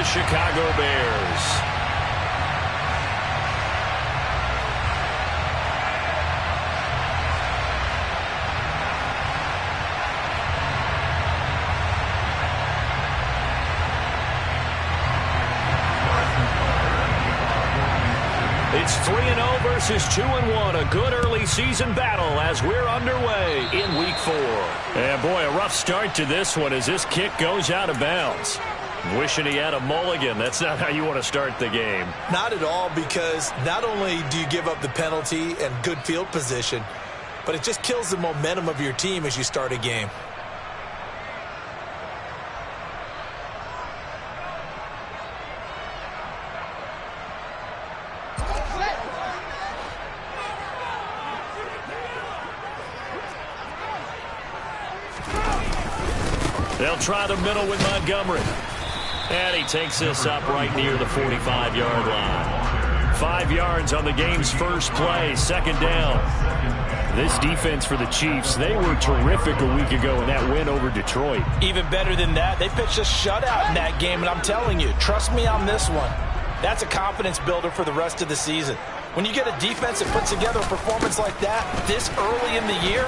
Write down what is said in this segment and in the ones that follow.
Chicago Bears. It's 3-0 versus 2-1. A good early season battle as we're underway in Week 4. And boy, a rough start to this one as this kick goes out of bounds. Wishing he had a mulligan. That's not how you want to start the game. Not at all, because not only do you give up the penalty and good field position, but it just kills the momentum of your team as you start a game. They'll try the middle with Montgomery. And he takes this up right near the 45-yard line. 5 yards on the game's first play, second down. This defense for the Chiefs, they were terrific a week ago in that win over Detroit. Even better than that, they pitched a shutout in that game, and I'm telling you, trust me on this one. That's a confidence builder for the rest of the season. When you get a defense that puts together a performance like that this early in the year,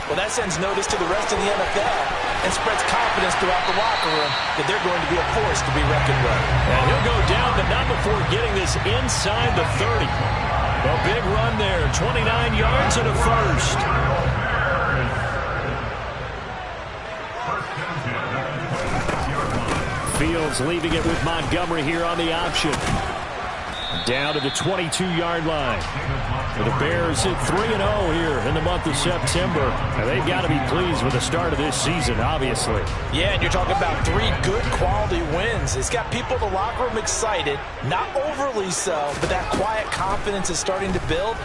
well, that sends notice to the rest of the NFL and spreads confidence throughout the locker room that they're going to be a force to be reckoned with. And he'll go down, but not before getting this inside the 30. A big run there, 29 yards and a first. Fields leaving it with Montgomery here on the option. Down to the 22-yard line. The Bears hit 3-0 here in the month of September. And they've got to be pleased with the start of this season, obviously. Yeah, and you're talking about 3 good quality wins. It's got people in the locker room excited, not overly so, but that quiet confidence is starting to build.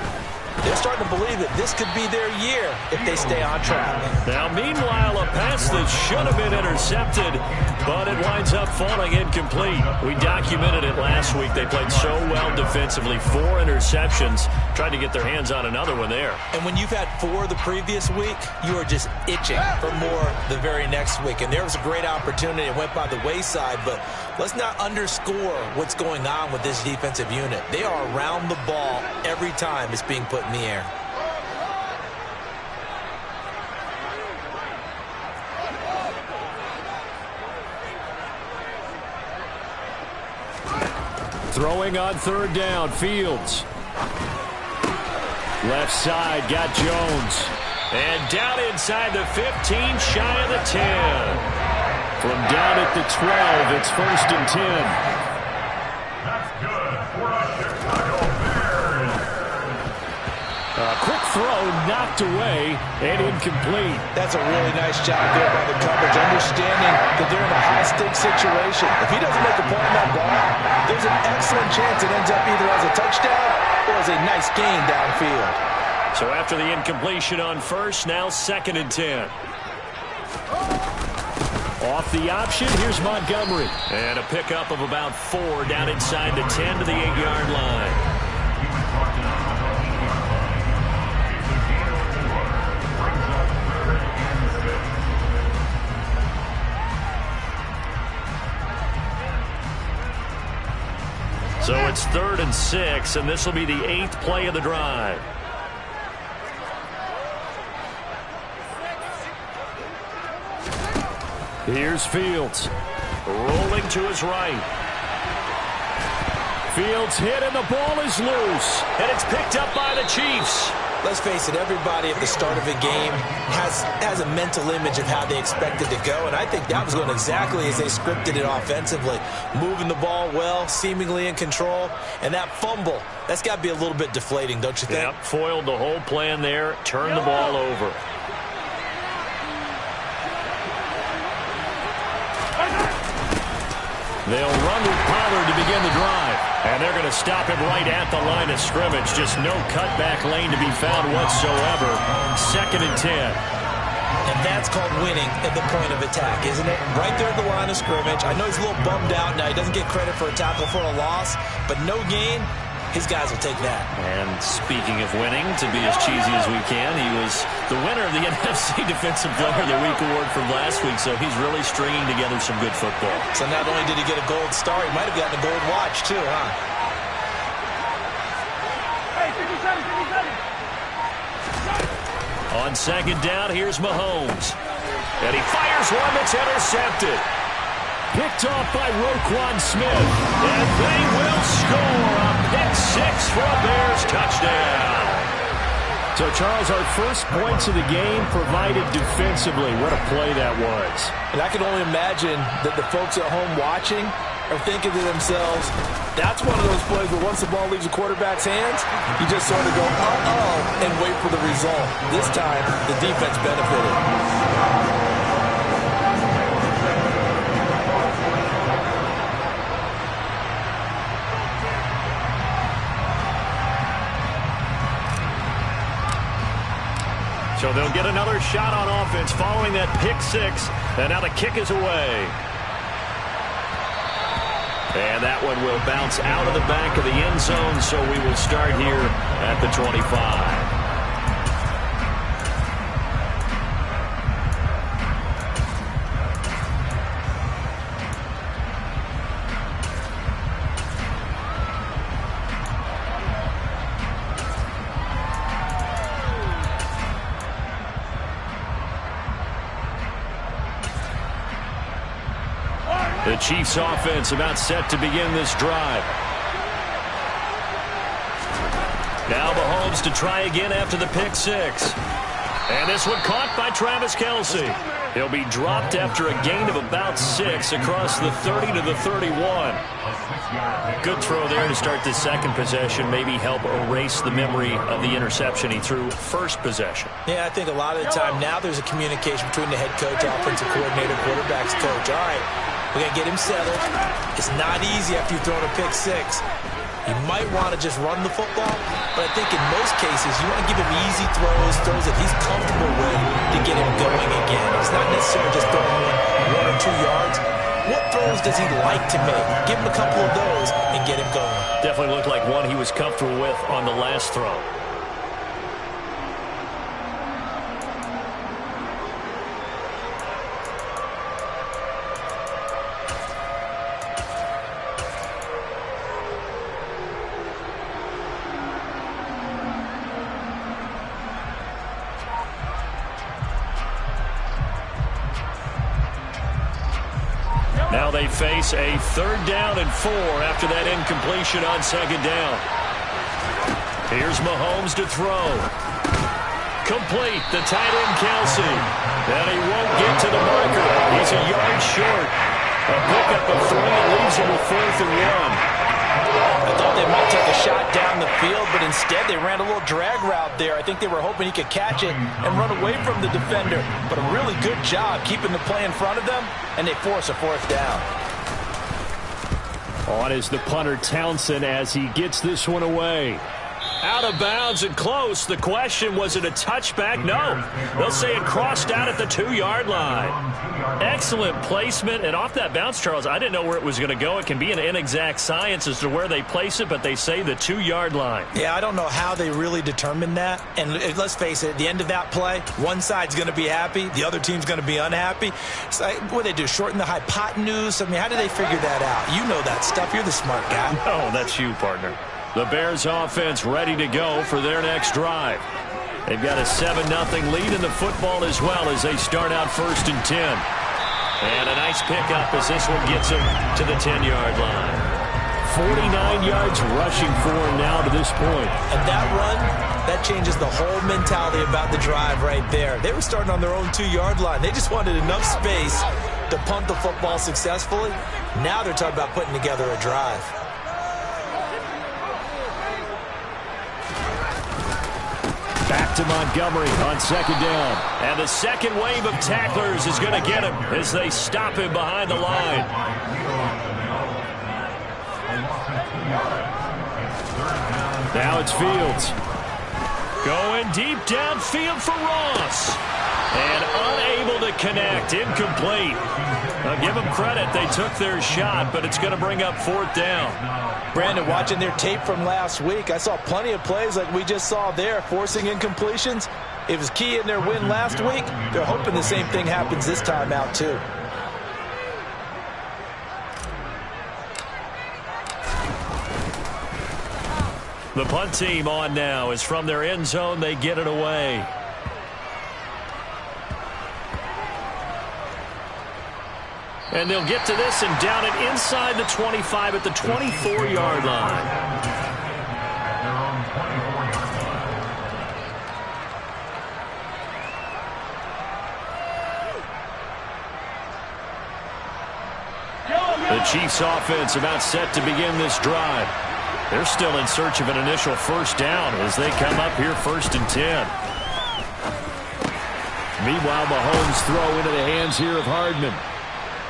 They're starting to believe that this could be their year if they stay on track. Now, meanwhile, a pass that should have been intercepted, but it winds up falling incomplete. We documented it last week. They played so well defensively. 4 interceptions. Tried to get their hands on another one there. And when you've had 4 the previous week, you are just itching for more the very next week. And there was a great opportunity. It went by the wayside, but let's not underscore what's going on with this defensive unit. They are around the ball every time it's being put in the air. Throwing on third down, Fields. Left side, got Jones. And down inside the 15, shy of the 10. From down at the 12, it's 1st and 10. That's good for the Chicago Bears. A quick throw knocked away and incomplete. That's a really nice job there by the coverage, understanding that they're in a high-stakes situation. If he doesn't make a play on that ball, there's an excellent chance it ends up either as a touchdown or as a nice gain downfield. So after the incompletion on first, now 2nd and 10. Off the option, here's Montgomery. And a pickup of about 4 down inside the 10 to the 8-yard line. So it's 3rd and 6, and this will be the 8th play of the drive. Here's Fields. Rolling to his right. Fields hit, and the ball is loose. And it's picked up by the Chiefs. Let's face it, everybody at the start of a game has a mental image of how they expect it to go, and I think that was going exactly as they scripted it offensively. Moving the ball well, seemingly in control, and that fumble, that's got to be a little bit deflating, don't you think? Yep, foiled the whole plan there, turned the ball over. They'll run with Pollard to begin the drive. And they're going to stop him right at the line of scrimmage. Just no cutback lane to be found whatsoever. 2nd and 10. And that's called winning at the point of attack, isn't it? Right there at the line of scrimmage. I know he's a little bummed out now. He doesn't get credit for a tackle for a loss. But no gain, his guys will take that. And speaking of winning, to be as cheesy as we can, he was the winner of the NFC Defensive Player of the Week award from last week, so he's really stringing together some good football. So not only did he get a gold star, he might have gotten a gold watch too, huh? On second down, here's Mahomes. And he fires one that's intercepted. Picked off by Roquan Smith. And they will score a pick-6 for a Bears touchdown. So, Charles, our first points of the game provided defensively. What a play that was. And I can only imagine that the folks at home watching are thinking to themselves, that's one of those plays where once the ball leaves the quarterback's hands, you just sort of go, uh-oh, and wait for the result. This time, the defense benefited. So they'll get another shot on offense following that pick-6, and now the kick is away. And that one will bounce out of the back of the end zone, so we will start here at the 25. The Chiefs offense about set to begin this drive. Now Mahomes to try again after the pick-6. And this one caught by Travis Kelce. He'll be dropped after a gain of about 6 across the 30 to the 31. Good throw there to start the second possession. Maybe help erase the memory of the interception he threw first possession. Yeah, I think a lot of the time now there's a communication between the head coach, offensive coordinator, quarterback's coach. All right, we got to get him settled. It's not easy after you've thrown a pick-6. You might want to just run the football, but I think in most cases you want to give him easy throws that he's comfortable with to get him going again. It's not necessarily just throwing 1 or 2 yards. What throws does he like to make? Give him a couple of those and get him going. Definitely looked like one he was comfortable with on the last throw. Now they face a 3rd down and 4 after that incompletion on 2nd down. Here's Mahomes to throw. Complete, the tight end Kelce. And he won't get to the marker. He's a yard short. A pickup of 3 and leaves him with 4th and 1. I thought they might take a shot down the field, but instead they ran a little drag route there. I think they were hoping he could catch it and run away from the defender. But a really good job keeping the play in front of them, and they force a 4th down. On is the punter Townsend as he gets this one away. Out of bounds and close. The question, was it a touchback? No. They'll say it crossed out at the 2-yard line. Excellent placement. And off that bounce, Charles, I didn't know where it was going to go. It can be an inexact science as to where they place it, but they say the 2-yard line. Yeah, I don't know how they really determined that. And let's face it, at the end of that play, one side's going to be happy, the other team's going to be unhappy. It's like, what do they do, shorten the hypotenuse? I mean, how do they figure that out? You know that stuff. You're the smart guy. Oh, that's you, partner. The Bears offense ready to go for their next drive. They've got a 7-0 lead in the football as well as they start out 1st and 10. And a nice pickup as this one gets him to the 10-yard line. 49 yards rushing for him now to this point. And that run, that changes the whole mentality about the drive right there. They were starting on their own 2-yard line. They just wanted enough space to punt the football successfully. Now they're talking about putting together a drive. Back to Montgomery on 2nd down. And the second wave of tacklers is going to get him as they stop him behind the line. Now it's Fields. Going deep downfield for Ross. And unable to connect. Incomplete. Give them credit. They took their shot, but it's going to bring up 4th down. Brandon, watching their tape from last week, I saw plenty of plays like we just saw there, forcing incompletions. It was key in their win last week. They're hoping the same thing happens this time out, too. The punt team on now is from their end zone. They get it away. And they'll get to this and down it inside the 25 at the 24-yard line. The Chiefs offense about set to begin this drive. They're still in search of an initial 1st down as they come up here 1st and 10. Meanwhile, Mahomes throw into the hands here of Hardman.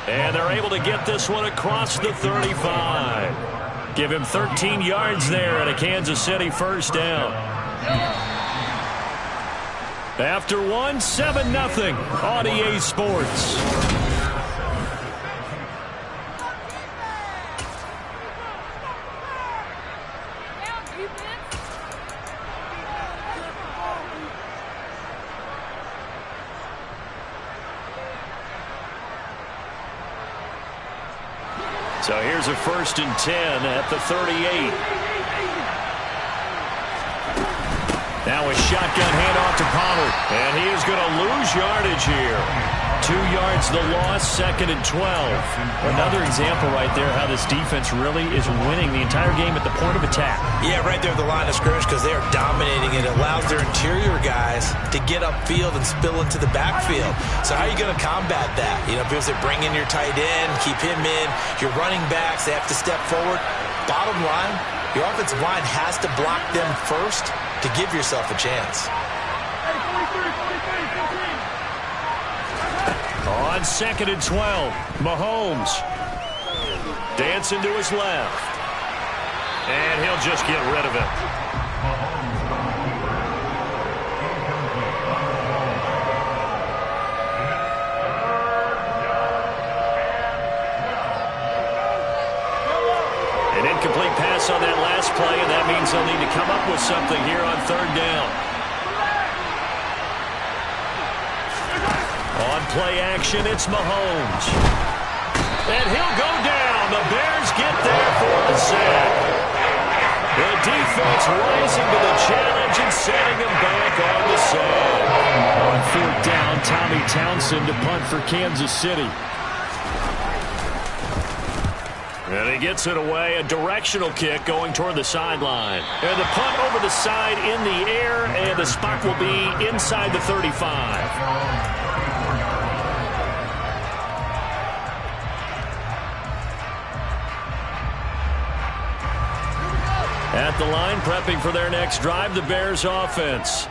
And they're able to get this one across the 35. Give him 13 yards there at a Kansas City 1st down. After one, 7-0 on EA Sports. So here's a 1st and 10 at the 38. Now a shotgun handoff to Pollard. And he is going to lose yardage here. 2 yards the loss, 2nd and 12. Another example right there how this defense really is winning the entire game at the point of attack. Yeah, right there at the line of scrimmage because they are dominating. It allows their interior guys to get upfield and spill into the backfield. So how are you going to combat that? You know, because they bring in your tight end, keep him in. Your running backs, they have to step forward. Bottom line, your offensive line has to block them first to give yourself a chance. On 2nd and 12, Mahomes dancing to his left. And he'll just get rid of it. An incomplete pass on that last play, and that means they'll need to come up with something here on 3rd down. On play action, it's Mahomes. And he'll go down. The Bears get there for the sack. The defense rising to the challenge and setting him back on the sack. On 4th down, Tommy Townsend to punt for Kansas City. And he gets it away, a directional kick going toward the sideline. And the punt over the side in the air, and the spot will be inside the 35. At the line, prepping for their next drive, the Bears offense.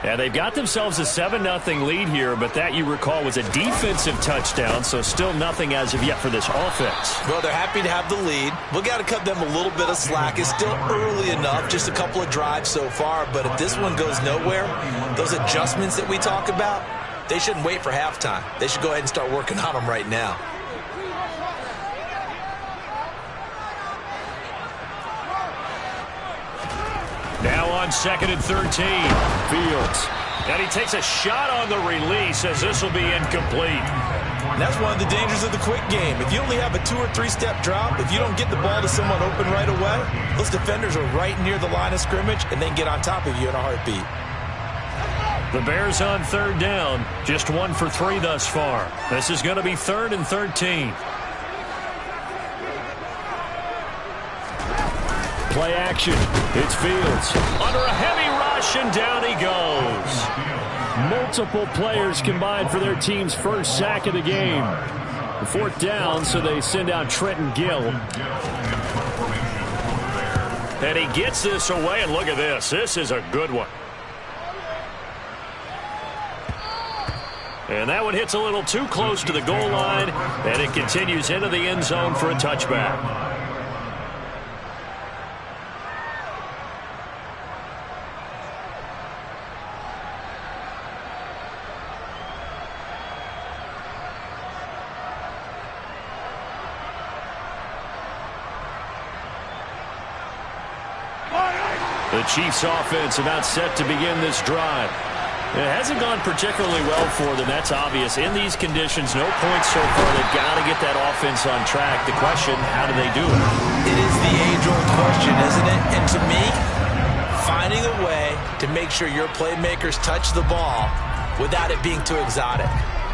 And they've got themselves a 7-0 lead here, but that, you recall, was a defensive touchdown, so still nothing as of yet for this offense. Well, they're happy to have the lead. We've got to cut them a little bit of slack. It's still early enough, just a couple of drives so far, but if this one goes nowhere, those adjustments that we talk about, they shouldn't wait for halftime. They should go ahead and start working on them right now. Now on 2nd and 13, Fields. And he takes a shot on the release as this will be incomplete. And that's one of the dangers of the quick game. If you only have a 2- or 3-step drop, if you don't get the ball to someone open right away, those defenders are right near the line of scrimmage and they can get on top of you in a heartbeat. The Bears on 3rd down, just 1 for 3 thus far. This is going to be 3rd and 13. Play action. It's Fields. Under a heavy rush, and down he goes. Multiple players combined for their team's first sack of the game. 4th down, so they send out Trenton Gill. And he gets this away, and look at this. This is a good one. And that one hits a little too close to the goal line, and it continues into the end zone for a touchback. The Chiefs offense about set to begin this drive. It hasn't gone particularly well for them. That's obvious. In these conditions, no points so far. They've got to get that offense on track. The question, how do they do it? It is the age-old question, isn't it? And to me, finding a way to make sure your playmakers touch the ball without it being too exotic.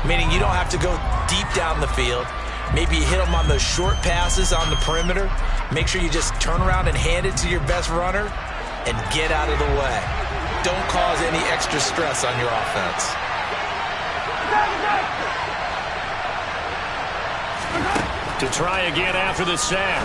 Meaning you don't have to go deep down the field. Maybe you hit them on those short passes on the perimeter. Make sure you just turn around and hand it to your best runner and get out of the way. Don't cause any extra stress on your offense. To try again after the sack.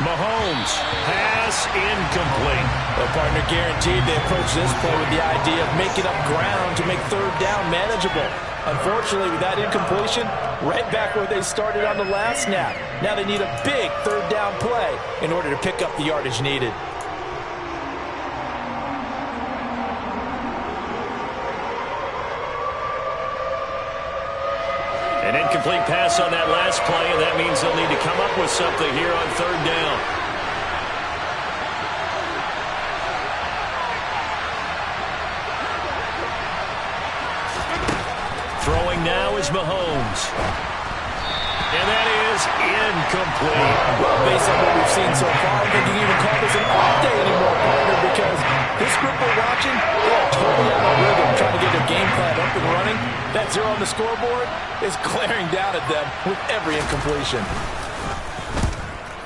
Mahomes, pass incomplete. Well, partner, guaranteed they approach this play with the idea of making up ground to make third down manageable. Unfortunately, with that incompletion, right back where they started on the last snap. Now they need a big third down play in order to pick up the yardage needed. An incomplete pass on that last play, and that means they'll need to come up with something here on third down. Throwing now is Mahomes. And that is incomplete. Well, based on what we've seen so far, I think you can even call this an off day anymore, partner, because this group we're watching, they're totally out of rhythm, trying to get their game plan up and running. That zero on the scoreboard is glaring down at them with every incompletion.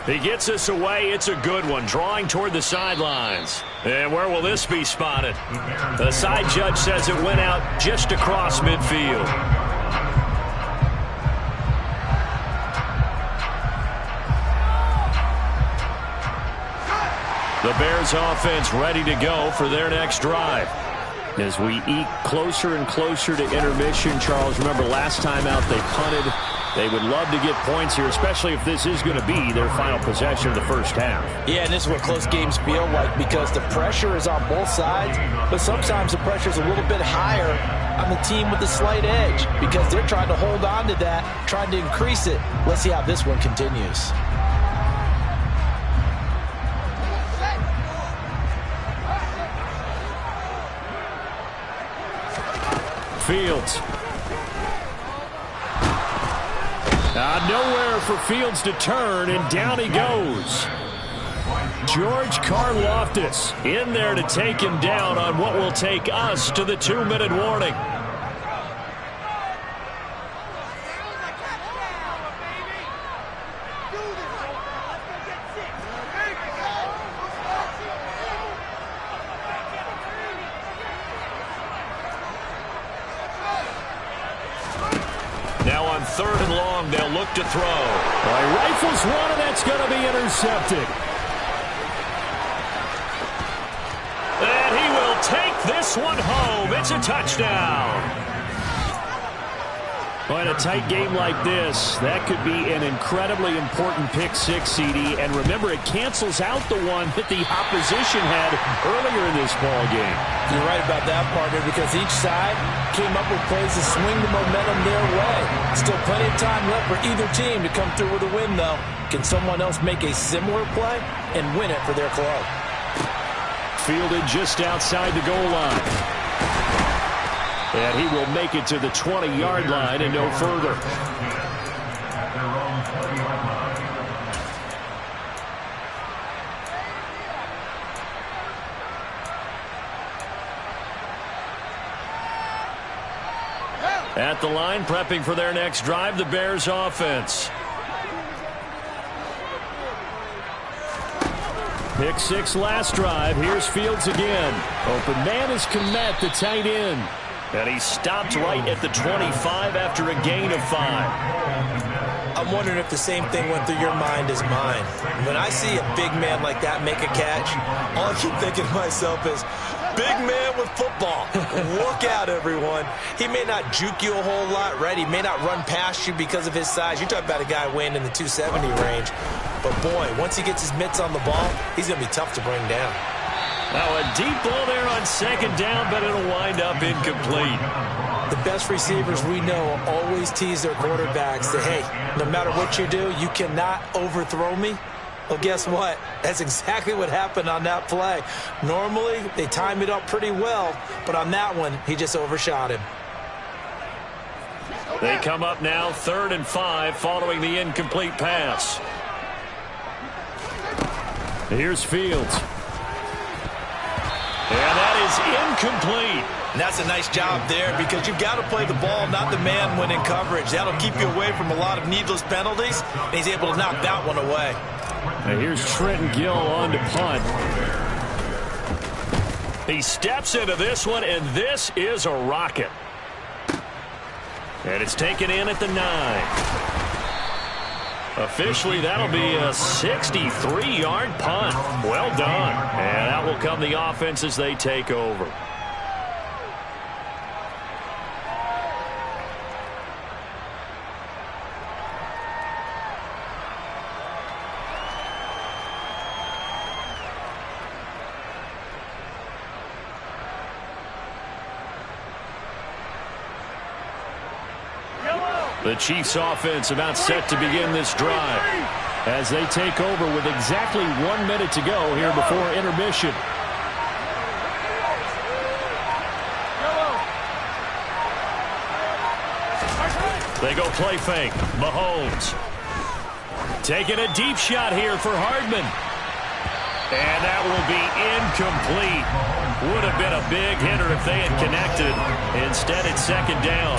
He gets us away. It's a good one. Drawing toward the sidelines. And where will this be spotted? The side judge says it went out just across midfield. The Bears offense ready to go for their next drive. As we eke closer and closer to intermission, Charles, remember last time out they punted. They would love to get points here, especially if this is going to be their final possession of the first half. Yeah, and this is what close games feel like because the pressure is on both sides, but sometimes the pressure is a little bit higher on the team with the slight edge because they're trying to hold on to that, trying to increase it. Let's see how this one continues. Fields. Nowhere for Fields to turn, and down he goes. George Karlaftis in there to take him down on what will take us to the 2-minute warning. Now on third and long, they'll look to throw. Well, he rifles one, and that's going to be intercepted. And he will take this one home. It's a touchdown. Well, in a tight game like this, that could be an incredibly important pick six, CD. And remember, it cancels out the one that the opposition had earlier in this ball game. You're right about that, partner, because each side came up with plays to swing the momentum their way. Still plenty of time left for either team to come through with a win, though. Can someone else make a similar play and win it for their club? Fielded just outside the goal line. And he will make it to the 20-yard line and no further. At the line, prepping for their next drive, the Bears offense. Pick six last drive. Here's Fields again. Open man is Kmet, the tight end. And he stopped right at the 25 after a gain of 5. I'm wondering if the same thing went through your mind as mine. When I see a big man like that make a catch, all I keep thinking to myself is, big man with football. Look out, everyone. He may not juke you a whole lot, right? He may not run past you because of his size. You're talking about a guy weighing in the 270 range. But, boy, once he gets his mitts on the ball, he's going to be tough to bring down. Now a deep ball there on second down, but it'll wind up incomplete. The best receivers we know always tease their quarterbacks that, hey, no matter what you do, you cannot overthrow me. Well, guess what? That's exactly what happened on that play. Normally, they time it up pretty well, but on that one, he just overshot him. They come up now 3rd and 5 following the incomplete pass. Here's Fields. And that is incomplete. And that's a nice job there because you've got to play the ball, not the man when in coverage. That'll keep you away from a lot of needless penalties, and he's able to knock that one away. And here's Trenton Gill on to punt. He steps into this one, and this is a rocket. And it's taken in at the 9. Officially, that'll be a 63-yard punt. Well done. And that will come the offense as they take over. The Chiefs offense about set to begin this drive as they take over with exactly 1 minute to go here before intermission. They go play fake. Mahomes taking a deep shot here for Hardman. And that will be incomplete. Would have been a big hitter if they had connected. Instead, it's 2nd down.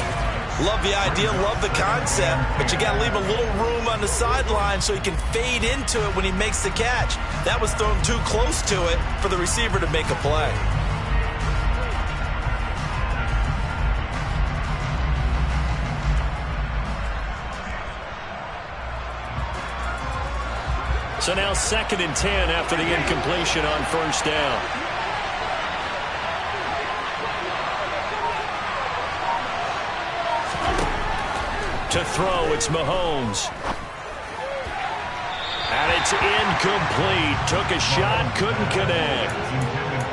Love the idea, love the concept, but you got to leave a little room on the sideline so he can fade into it when he makes the catch. That was thrown too close to it for the receiver to make a play. So now 2nd and 10 after the incompletion on 1st down. To throw, it's Mahomes. And it's incomplete. Took a shot, couldn't connect.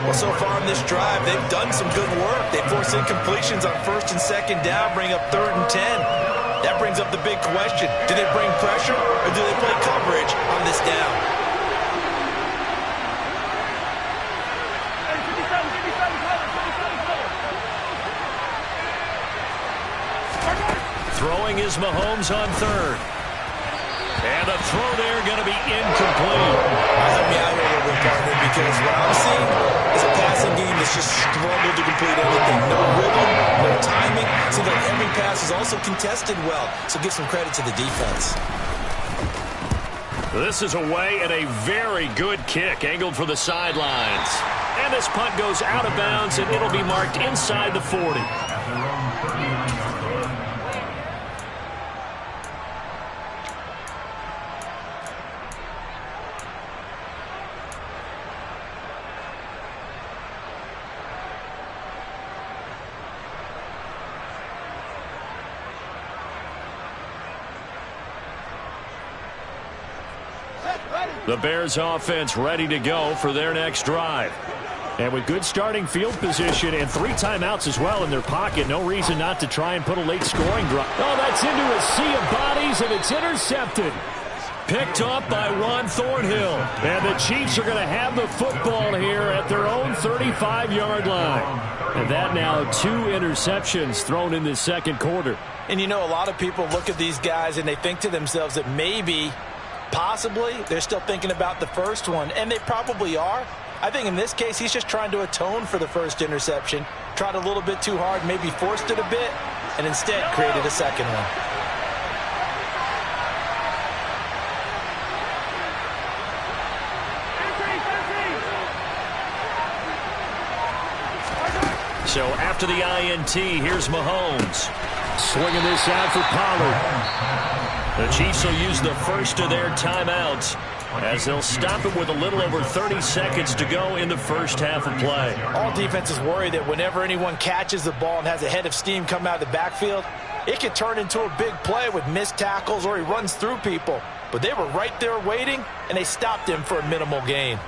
Well, so far in this drive, they've done some good work. They force incompletions on 1st and 2nd down, bring up 3rd and 10. That brings up the big question. Do they bring pressure or do they play coverage on this down? Throwing is Mahomes on 3rd. And the throw there going to be incomplete. Help me out here a little bit, partner, because what I'm seeing is a passing game that's just struggled to complete everything. No rhythm, no timing. Seems like every pass is also contested well. So give some credit to the defense. This is away and a very good kick angled for the sidelines. And this punt goes out of bounds, and it'll be marked inside the 40. The Bears offense ready to go for their next drive. And with good starting field position and 3 timeouts as well in their pocket, no reason not to try and put a late scoring drive. Oh, that's into a sea of bodies, and it's intercepted. Picked up by Ron Thornhill. And the Chiefs are going to have the football here at their own 35-yard line. And that now 2 interceptions thrown in this 2nd quarter. And you know, a lot of people look at these guys and they think to themselves that maybe, possibly, they're still thinking about the first one. And they probably are. I think in this case, he's just trying to atone for the first interception. Tried a little bit too hard, maybe forced it a bit, and instead created a 2nd one. So after the INT, here's Mahomes. Swinging this out for Pollard. The Chiefs will use the first of their timeouts as they'll stop it with a little over 30 seconds to go in the first half of play. All defenses worry that whenever anyone catches the ball and has a head of steam come out of the backfield, it can turn into a big play with missed tackles or he runs through people. But they were right there waiting, and they stopped him for a minimal gain.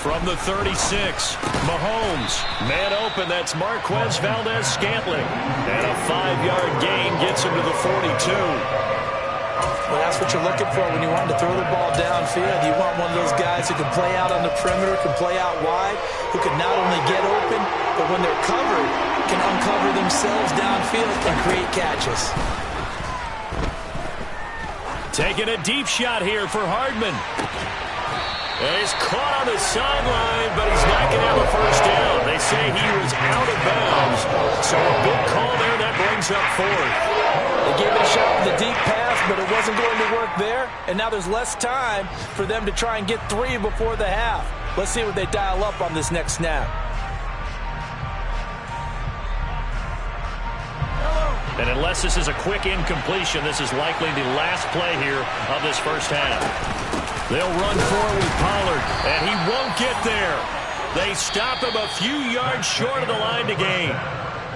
From the 36, Mahomes. Man open, that's Marquez Valdez-Scantling. And a 5-yard gain gets him to the 42. Well, that's what you're looking for when you want to throw the ball downfield. You want one of those guys who can play out on the perimeter, can play out wide, who can not only get open, but when they're covered, can uncover themselves downfield and create catches. Taking a deep shot here for Hardman. And he's caught on the sideline, but he's not going to have a first down. They say he was out of bounds. So a big call there that brings up 4th. They gave it a shot with the deep pass, but it wasn't going to work there. And now there's less time for them to try and get 3 before the half. Let's see what they dial up on this next snap. And unless this is a quick incompletion, this is likely the last play here of this first half. They'll run forward with Pollard, and he won't get there. They stop him a few yards short of the line to gain.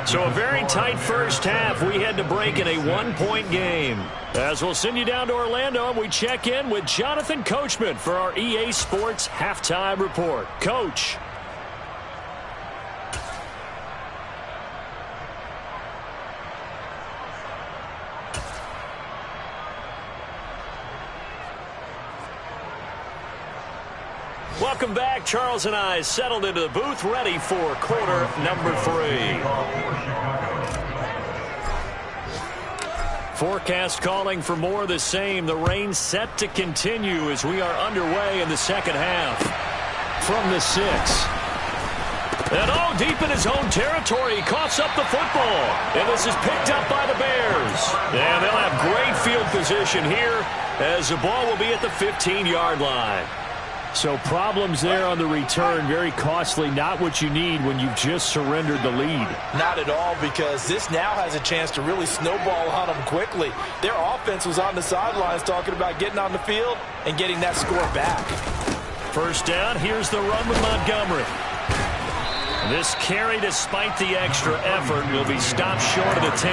So a very tight first half. We had to break in a 1-point game. As we'll send you down to Orlando, and we check in with Jonathan Coachman for our EA Sports Halftime Report. Coach. Welcome back. Charles and I settled into the booth, ready for quarter number 3. Forecast calling for more of the same. The rain set to continue as we are underway in the second half. From the 6. And deep in his own territory, he coughs up the football. And this is picked up by the Bears. And they'll have great field position here as the ball will be at the 15-yard line. So problems there on the return, very costly, not what you need when you've just surrendered the lead. Not at all, because this now has a chance to really snowball on them quickly. Their offense was on the sidelines talking about getting on the field and getting that score back. First down, here's the run with Montgomery. This carry, despite the extra effort, will be stopped short of the 10.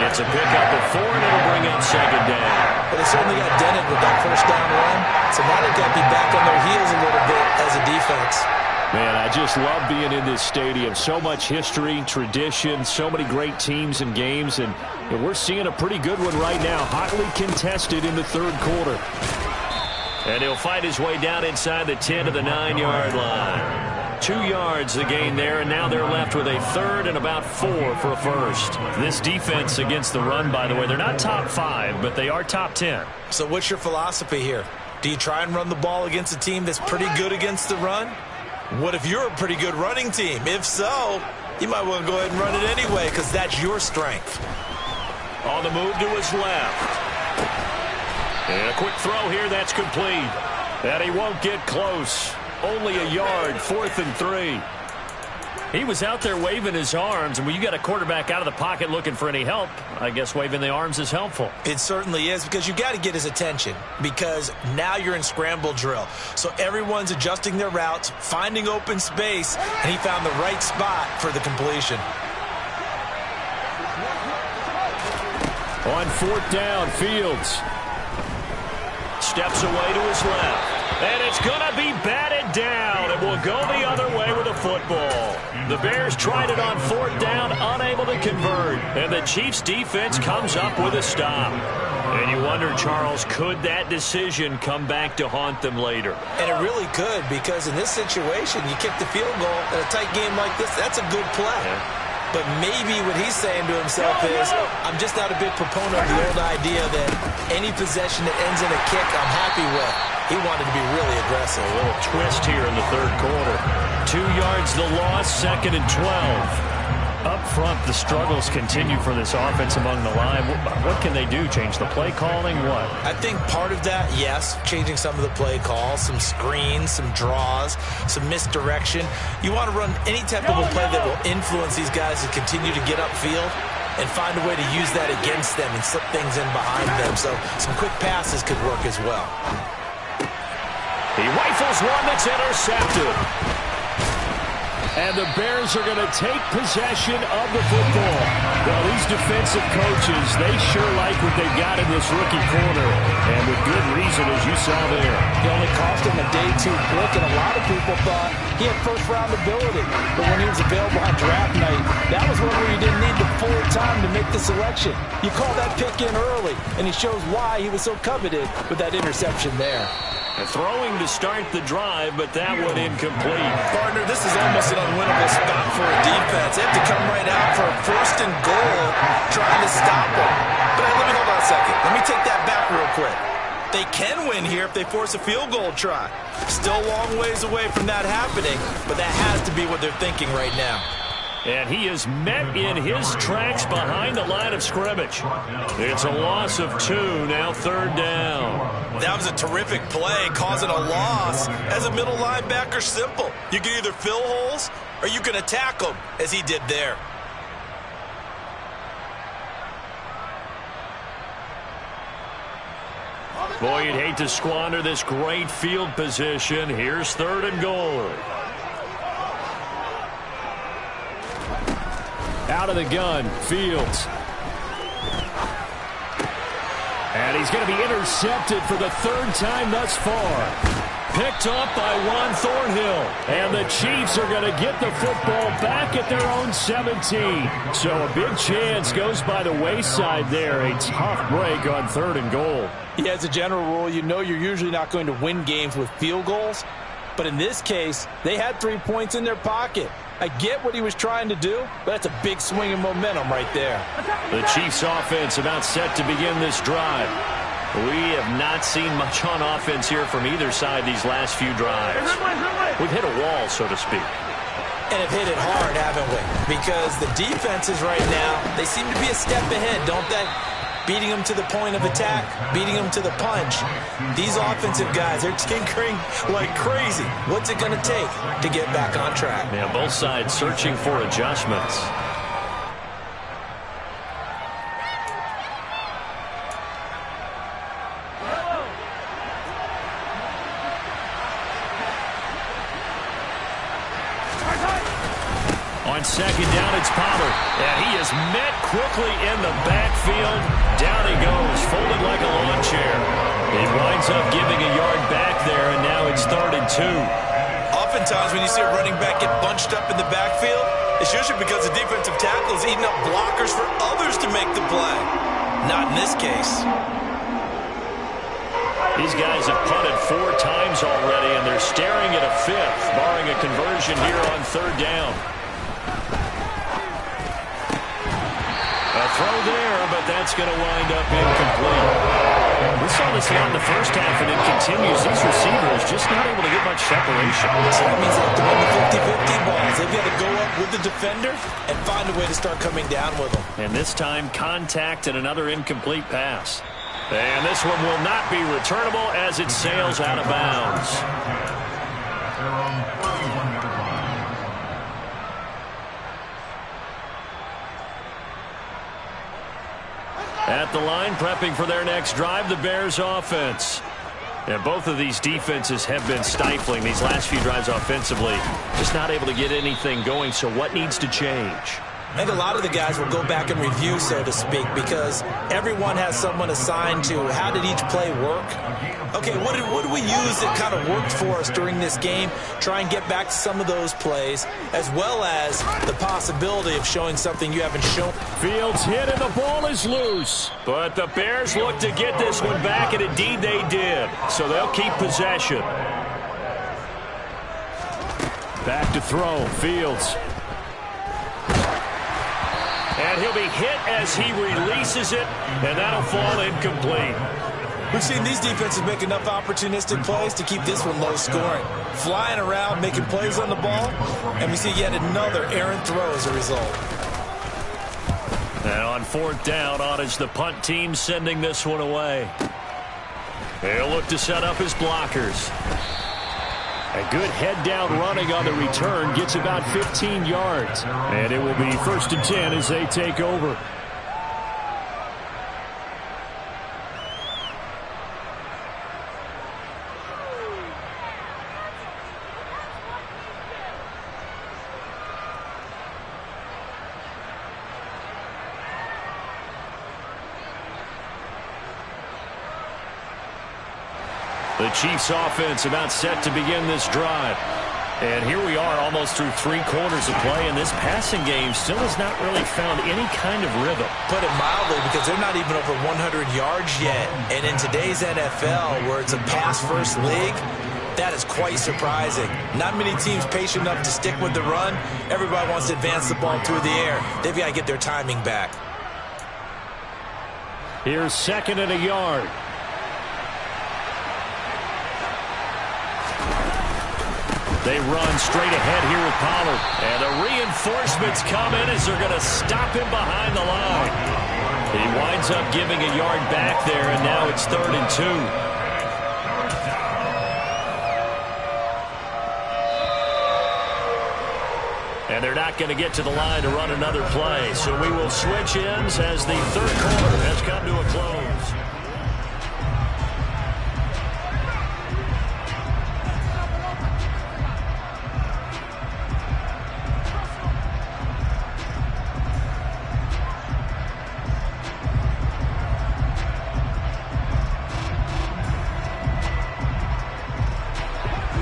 It's a pickup of 4, and it'll bring up second down. But they certainly got dented with that first down run, so now they've got to be back on their heels a little bit as a defense. Man, I just love being in this stadium. So much history, tradition, so many great teams and games, and we're seeing a pretty good one right now, hotly contested in the third quarter. And he'll fight his way down inside the 10 to the 9-yard line. 2 yards the gain there, and now they're left with a 3rd and about 4 for a first. This defense against the run, by the way, they're not top 5, but they are top 10. So what's your philosophy here? Do you try and run the ball against a team that's pretty good against the run? What if you're a pretty good running team? If so, you might want to go ahead and run it anyway, because that's your strength. On the move to his left. And a quick throw here, that's complete. And he won't get close. Only a yard, 4th and 3. He was out there waving his arms, and when you got a quarterback out of the pocket looking for any help, I guess waving the arms is helpful. It certainly is, because you got to get his attention, because now you're in scramble drill. So everyone's adjusting their routes, finding open space, and he found the right spot for the completion. On 4th down, Fields steps away to his left. And it's going to be batted down. It will go the other way with a football. The Bears tried it on 4th down, unable to convert. And the Chiefs' defense comes up with a stop. And you wonder, Charles, could that decision come back to haunt them later? And it really could, because in this situation, you kick the field goal in a tight game like this, that's a good play. Yeah. But maybe what he's saying to himself is, I'm just not a big proponent of the old idea that any possession that ends in a kick I'm happy with. He wanted to be really aggressive. A little twist here in the third quarter. 2 yards the loss, 2nd and 12. Up front, the struggles continue for this offense among the line. What can they do? Change the play calling? What? I think part of that, yes, changing some of the play calls, some screens, some draws, some misdirection. You want to run any type of a play that will influence these guys to continue to get upfield and find a way to use that against them and slip things in behind them. So some quick passes could work as well. He rifles one that's intercepted. And the Bears are going to take possession of the football. Well, these defensive coaches, they sure like what they've got in this rookie corner. And with good reason, as you saw there. He only cost him a day 2 pick, and a lot of people thought he had first-round ability. But when he was available on draft night, that was one where you didn't need the full time to make the selection. You call that pick in early, and he shows why he was so coveted with that interception there. And throwing to start the drive, but that one incomplete. Partner, this is almost an unwinnable spot for a defense. They have to come right out for a 1st and goal, trying to stop them. But let me hold on a second. Let me take that back real quick. They can win here if they force a field goal try. Still a long ways away from that happening, but that has to be what they're thinking right now. And he is met in his tracks behind the line of scrimmage. It's a loss of 2, now 3rd down. That was a terrific play, causing a loss. As a middle linebacker, simple. You can either fill holes or you can attack them, as he did there. Boy, you'd hate to squander this great field position. Here's 3rd and goal. Out of the gun, Fields. And he's going to be intercepted for the 3rd time thus far. Picked up by Juan Thornhill. And the Chiefs are going to get the football back at their own 17. So a big chance goes by the wayside there. A tough break on 3rd and goal. Yeah, as a general rule, you know you're usually not going to win games with field goals. But in this case, they had 3 points in their pocket. I get what he was trying to do, but that's a big swing of momentum right there. The Chiefs offense about set to begin this drive. We have not seen much on offense here from either side these last few drives. We've hit a wall, so to speak. And have hit it hard, haven't we? Because the defenses right now, they seem to be a step ahead, don't they? Beating them to the point of attack, beating them to the punch. These offensive guys, they're tinkering like crazy. What's it going to take to get back on track? Yeah, both sides searching for adjustments. On 2nd down, it's Pollard. And he is met quickly in the backfield. Down he goes, folded like a lawn chair. He winds up giving a yard back there, and now it's 3rd and 2. Oftentimes when you see a running back get bunched up in the backfield, it's usually because the defensive tackle is eating up blockers for others to make the play. Not in this case. These guys have punted 4 times already, and they're staring at a 5th, barring a conversion here on 3rd down. A throw there, but that's going to wind up incomplete. We saw this a lot in the first half, and it continues. These receivers just not able to get much separation. So that means they have to win the 50-50 balls. They've got to go up with the defender and find a way to start coming down with them. And this time, contact and another incomplete pass. And this one will not be returnable as it sails out of bounds. At the line, prepping for their next drive, the Bears offense. And both of these defenses have been stifling these last few drives offensively. Just not able to get anything going, so what needs to change? I think a lot of the guys will go back and review, so to speak, because everyone has someone assigned to how did each play work. Okay, what did we use that kind of worked for us during this game? Try and get back to some of those plays, as well as the possibility of showing something you haven't shown. Fields hit and the ball is loose. But the Bears look to get this one back, and indeed they did. So they'll keep possession. Back to throw, Fields. And he'll be hit as he releases it, and that'll fall incomplete. We've seen these defenses make enough opportunistic plays to keep this one low scoring. Flying around, making plays on the ball, and we see yet another errant throw as a result. And on 4th down, on is the punt team sending this one away. They'll look to set up his blockers. A good head-down running on the return gets about 15 yards. And it will be 1st and 10 as they take over. The Chiefs offense about set to begin this drive. And here we are almost through 3 quarters of play, and this passing game still has not really found any kind of rhythm. Put it mildly, because they're not even over 100 yards yet. And in today's NFL, where it's a pass-first league, that is quite surprising. Not many teams patient enough to stick with the run. Everybody wants to advance the ball through the air. They've got to get their timing back. Here's 2nd and a yard. They run straight ahead here with Pollard. And the reinforcements come in as they're going to stop him behind the line. He winds up giving a yard back there, and now it's 3rd and 2. And they're not going to get to the line to run another play. So we will switch ends as the 3rd quarter has come to a close.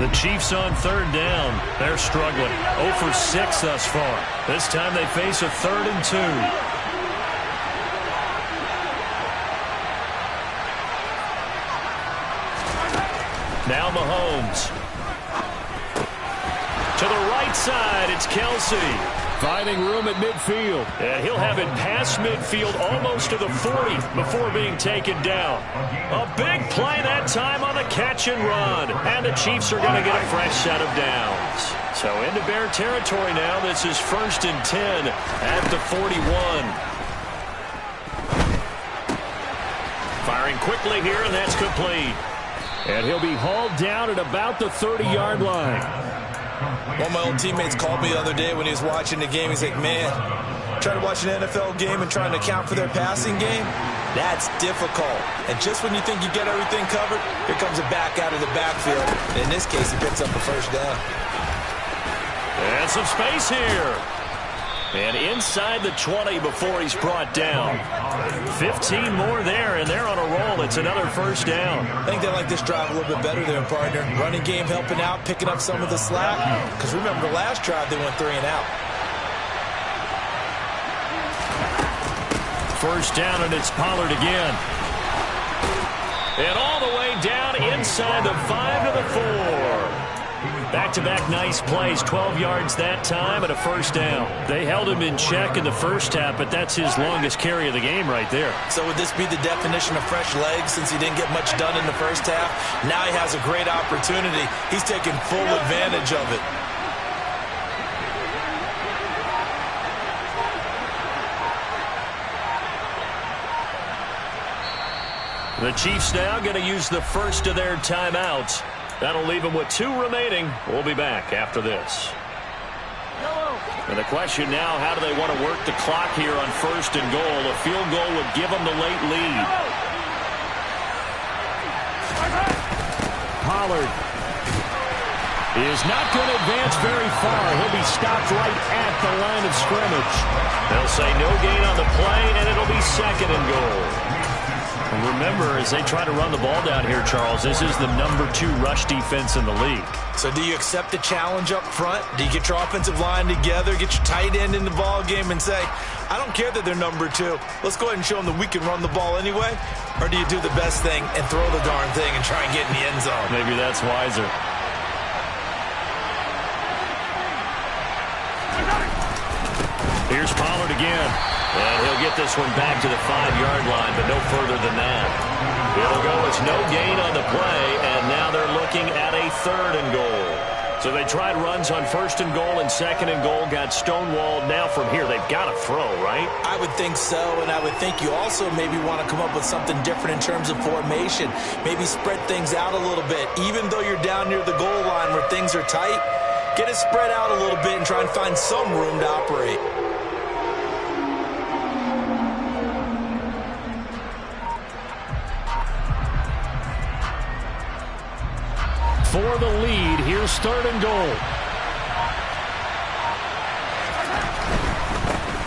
The Chiefs on 3rd down. They're struggling. 0 for 6 thus far. This time they face a 3rd and 2. Now Mahomes. To the right side, it's Kelsey. Finding room at midfield. And he'll have it past midfield almost to the 40 before being taken down. A big play that time on the catch and run. And the Chiefs are going to get a fresh set of downs. So into Bear territory now. This is 1st and 10 at the 41. Firing quickly here, and that's complete. And he'll be hauled down at about the 30-yard line. One of my old teammates called me the other day when he was watching the game. He's like, man, trying to watch an NFL game and trying to account for their passing game, that's difficult. And just when you think you get everything covered, here comes a back out of the backfield. And in this case, he picks up a 1st down. And some space here. And inside the 20 before he's brought down. 15 more there, and they're on a roll. It's another 1st down. I think they like this drive a little bit better there, partner. Running game helping out, picking up some of the slack. Because remember, the last drive, they went 3 and out. 1st down, and it's Pollard again. And all the way down inside the 5 to the 4. Back-to-back nice plays, 12 yards that time and a 1st down. They held him in check in the first half, but that's his longest carry of the game right there. So would this be the definition of fresh legs since he didn't get much done in the first half? Now he has a great opportunity. He's taking full advantage of it. The Chiefs now going to use the first of their timeouts. That'll leave them with 2 remaining. We'll be back after this. And the question now, how do they want to work the clock here on 1st and goal? A field goal would give them the late lead. Pollard is not going to advance very far. He'll be stopped right at the line of scrimmage. They'll say no gain on the play, and it'll be 2nd and goal. And remember, as they try to run the ball down here, Charles, this is the number 2 rush defense in the league. So do you accept the challenge up front? Do you get your offensive line together, get your tight end in the ball game and say, I don't care that they're number 2. Let's go ahead and show them that we can run the ball anyway? Or do you do the best thing and throw the darn thing and try and get in the end zone? Maybe that's wiser. Here's Pollard again. And he'll get this one back to the 5-yard line, but no further than that. It'll go as no gain on the play, and now they're looking at a 3rd and goal. So they tried runs on 1st and goal and 2nd and goal, got stonewalled. Now from here, they've got to throw, right? I would think so, and I would think you also maybe want to come up with something different in terms of formation. Maybe spread things out a little bit. Even though you're down near the goal line where things are tight, get it spread out a little bit and try and find some room to operate. For the lead, here's 3rd and goal.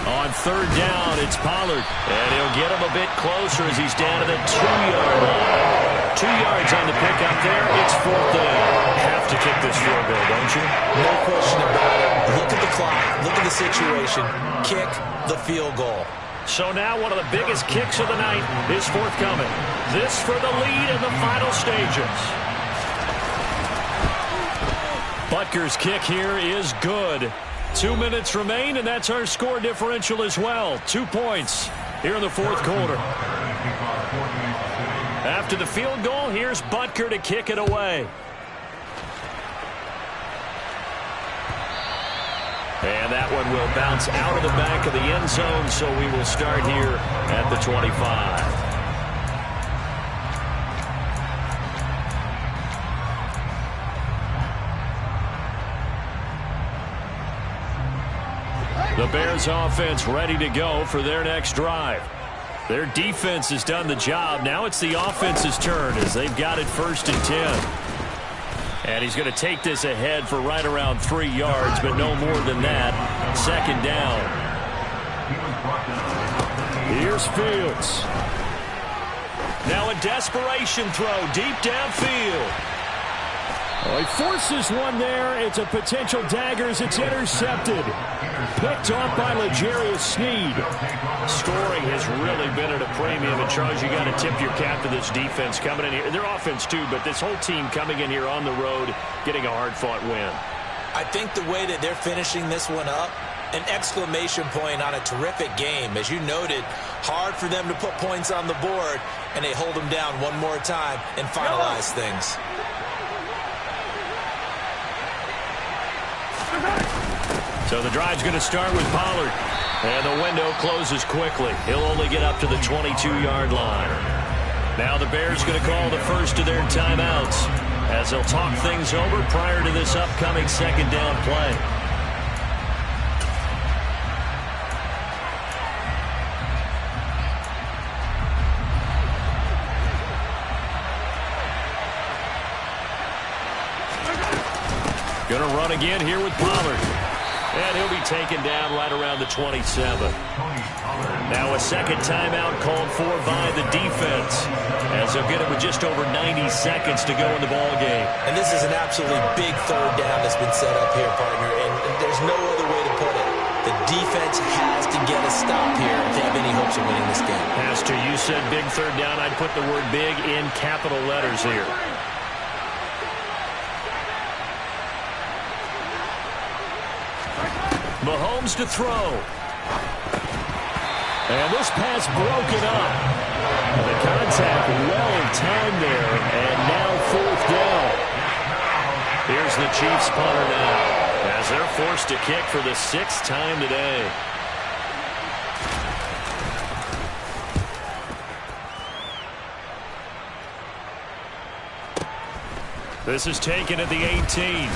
On 3rd down, it's Pollard. And he'll get him a bit closer as he's down to the 2-yard line. 2 yards on the pickup there. It's 4th down. Have to kick this field goal, don't you? No question about it. Look at the clock. Look at the situation. Kick the field goal. So now one of the biggest kicks of the night is forthcoming. This for the lead in the final stages. Butker's kick here is good. 2 minutes remain, and that's our score differential as well. 2 points here in the 4th quarter. After the field goal, here's Butker to kick it away. And that one will bounce out of the back of the end zone, so we will start here at the 25. The Bears offense ready to go for their next drive. Their defense has done the job. Now it's the offense's turn as they've got it 1st and 10. And he's going to take this ahead for right around 3 yards, but no more than that. 2nd down. Here's Fields. Now a desperation throw deep downfield. Oh, he forces one there. It's a potential dagger as it's intercepted. Picked off by L'Jarius Sneed. Scoring has really been at a premium. And, Charles, you got to tip your cap to this defense coming in here. Their offense, too, but this whole team coming in here on the road, getting a hard-fought win. I think the way that they're finishing this one up, an exclamation point on a terrific game. As you noted, hard for them to put points on the board, and they hold them down one more time and finalize things. So the drive's going to start with Pollard. And the window closes quickly. He'll only get up to the 22-yard line. Now the Bears going to call the first of their timeouts as they'll talk things over prior to this upcoming 2nd down play. Going to run again here with Pollard. And he'll be taken down right around the 27. Now a 2nd timeout called for by the defense as they'll get it with just over 90 seconds to go in the ball game. And this is an absolutely big 3rd down that's been set up here, partner, and there's no other way to put it. The defense has to get a stop here to have any hopes of winning this game. Has to. You said big 3rd down. I'd put the word big in capital letters here. Mahomes to throw. And this pass broken up. The contact well timed there. And now 4th down. Here's the Chiefs punter now as they're forced to kick for the 6th time today. This is taken at the 18.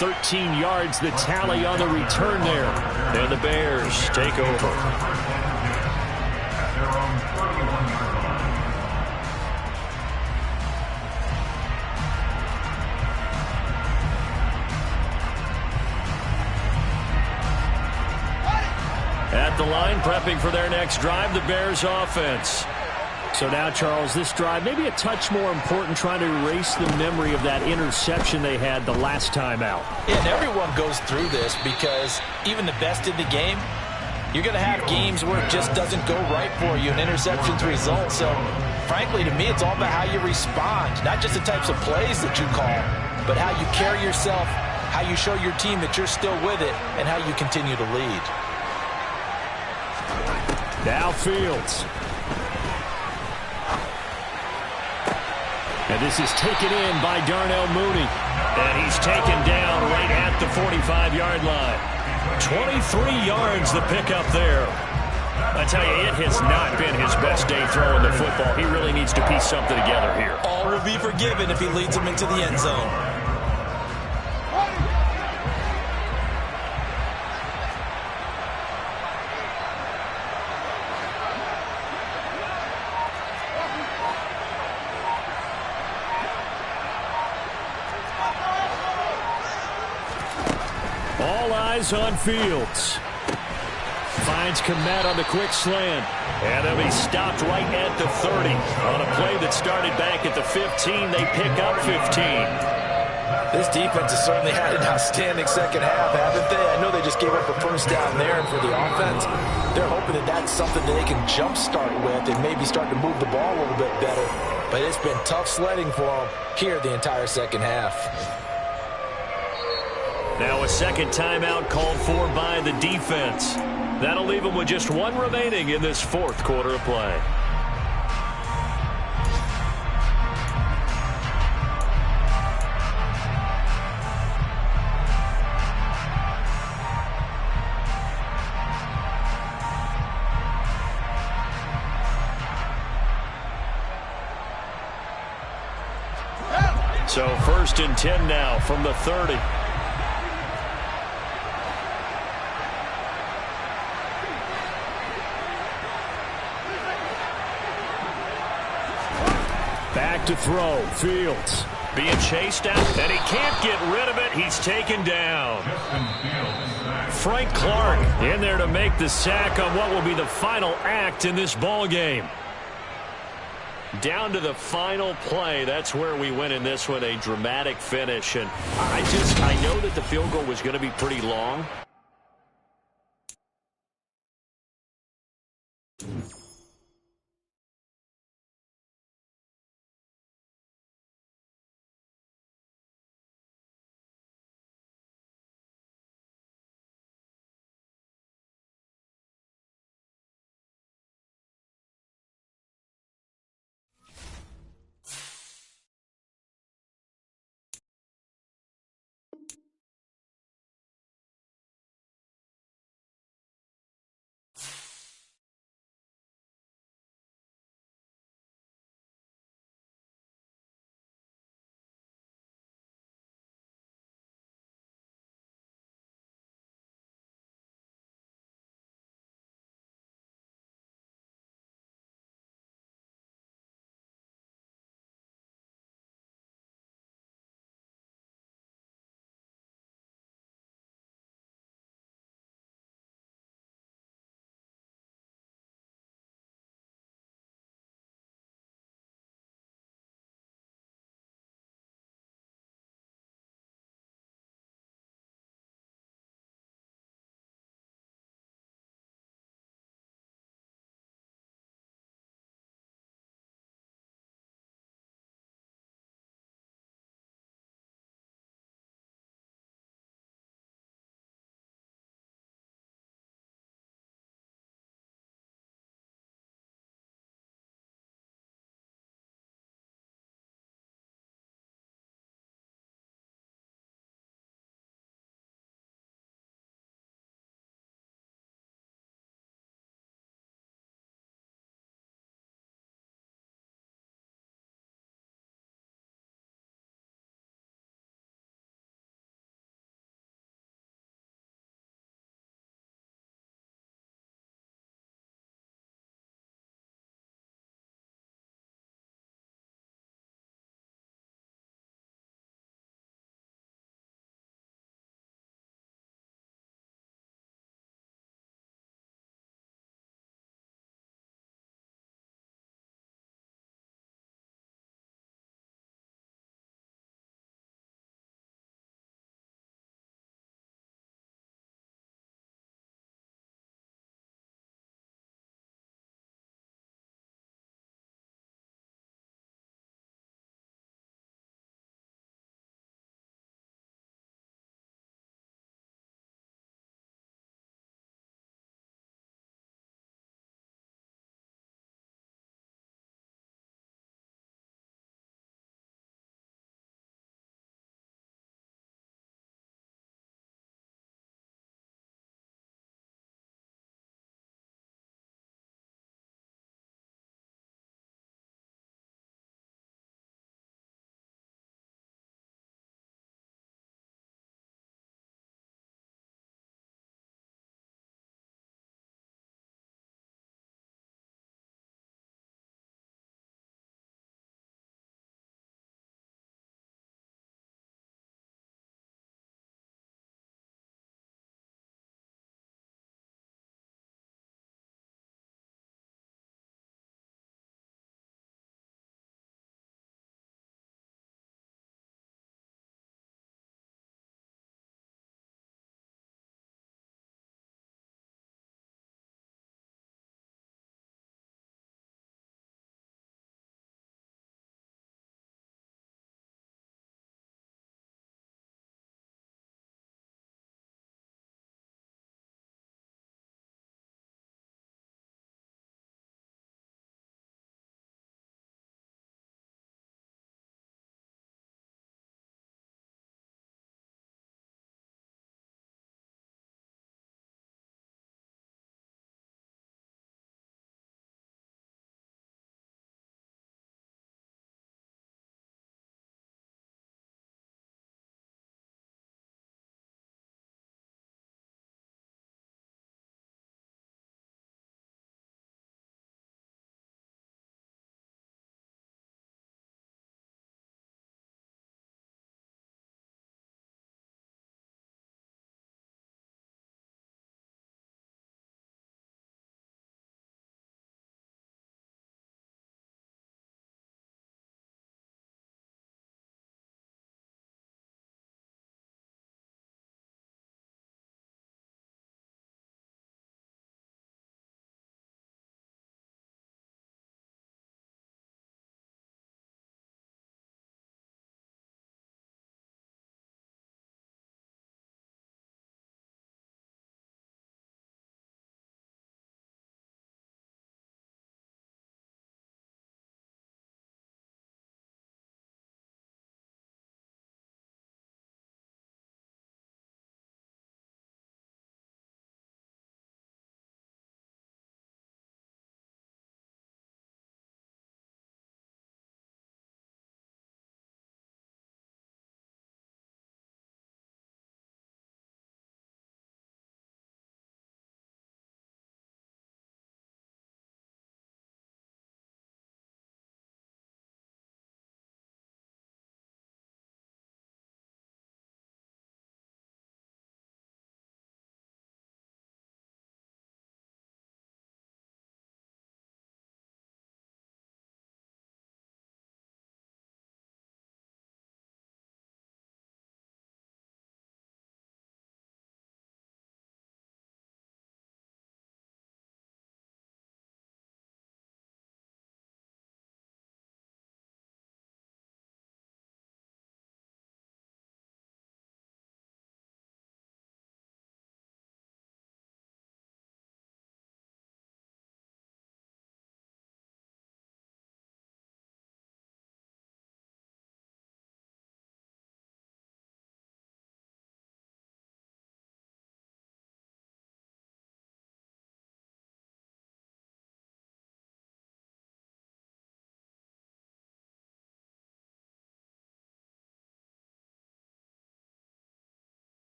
13 yards the tally on the return there. And the Bears take over. At the line, prepping for their next drive, the Bears offense. So now, Charles, this drive maybe a touch more important, trying to erase the memory of that interception they had the last time out. Yeah, and everyone goes through this because even the best in the game, you're going to have games where it just doesn't go right for you, and interceptions result. So, frankly, to me, it's all about how you respond, not just the types of plays that you call, but how you carry yourself, how you show your team that you're still with it, and how you continue to lead. Now Fields. And this is taken in by Darnell Mooney. And he's taken down right at the 45-yard line. 23 yards the pickup there. I tell you, it has not been his best day throwing the football. He really needs to piece something together here. All will be forgiven if he leads them into the end zone. All eyes on Fields. Finds Komet on the quick slant. And they'll be stopped right at the 30. On a play that started back at the 15, they pick up 15. This defense has certainly had an outstanding second half, haven't they? I know they just gave up a first down there, and for the offense, they're hoping that that's something that they can jumpstart with and maybe start to move the ball a little bit better. But it's been tough sledding for them here the entire second half. Now a second timeout called for by the defense. That'll leave them with just one remaining in this fourth quarter of play. So 1st and 10 now from the 30. Back to throw. Fields being chased out, and he can't get rid of it. He's taken down. Frank Clark in there to make the sack on what will be the final act in this ball game. Down to the final play. That's where we win in this one. A dramatic finish. And I know that the field goal was going to be pretty long.